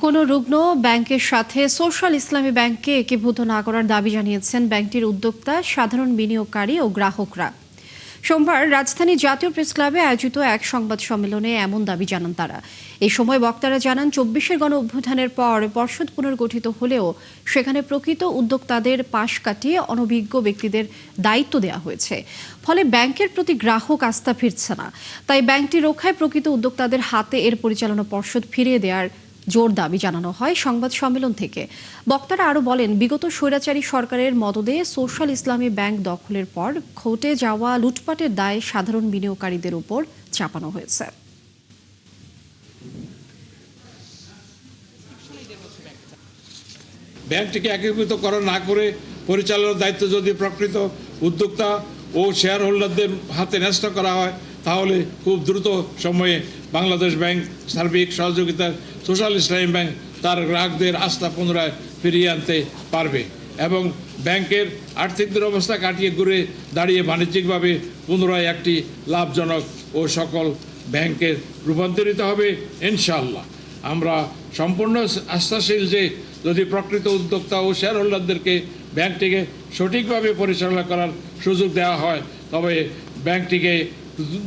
কোনো রুগ্ন ব্যাংকের সাথে সোশ্যাল ইসলামী ব্যাংককে একীভূত না করার দাবি জানিয়েছেন ব্যাংকটির উদ্যোক্তা, সাধারণ বিনিয়োগকারী ও গ্রাহকরা। সোমবার রাজধানী জাতীয় প্রেস ক্লাবে আয়োজিত এক সংবাদ সম্মেলনে এমন দাবি জানান তারা। এই সময় বক্তারা জানান, ২৪-এর গণ অভ্যুত্থানের পর পর্ষদ পুনর্গঠিত হলেও সেখানে প্রকৃত উদ্যোক্তাদের পাশ কাটিয়ে অনভিজ্ঞ ব্যক্তিদের দায়িত্ব দেওয়া হয়েছে। ফলে ব্যাংকের প্রতি গ্রাহক আস্থা ফিরছে না। তাই ব্যাংকটি রক্ষায় প্রকৃত উদ্যোক্তাদের হাতে এর পরিচালনা পর্ষদ ফিরিয়ে দেওয়ার জোর দাবি জানানো হয় সংবাদ সম্মেলন থেকে। বক্তারা আরও বলেন, বিগত স্বৈরাচারী সরকারের মদদে সোশ্যাল ইসলামী ব্যাংক দখলের পর ঘটে যাওয়া লুটপাটের দায় সাধারণ বিনিয়োগকারীদের উপর চাপানো হয়েছে। ব্যাংকটিকে একীভূত করা না করে পরিচালনার দায়িত্ব যদি প্রকৃত উদ্যোক্তা ও শেয়ার হোল্ডারদের হাতে ন্যস্ত করা হয়, তাহলে খুব দ্রুত সময়ে বাংলাদেশ ব্যাংক সার্বিক সহযোগিতার সোশ্যাল ইসলামী ব্যাংক তার গ্রাহকদের আস্থা পুনরায় ফিরিয়ে আনতে পারবে এবং ব্যাংকের আর্থিক দুরবস্থা কাটিয়ে ঘুরে দাঁড়িয়ে বাণিজ্যিকভাবে পুনরায় একটি লাভজনক ও সকল ব্যাংকের রূপান্তরিত হবে ইনশাআল্লাহ। আমরা সম্পূর্ণ আস্থাশীল যে যদি প্রকৃত উদ্যোক্তা ও শেয়ার হোল্ডারদেরকে ব্যাংকটিকে সঠিকভাবে পরিচালনা করার সুযোগ দেওয়া হয়, তবে ব্যাংকটিকে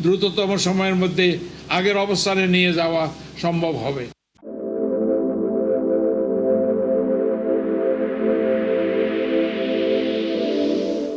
দ্রুততম সময়ের মধ্যে আগের অবস্থানে নিয়ে যাওয়া সম্ভব হবে।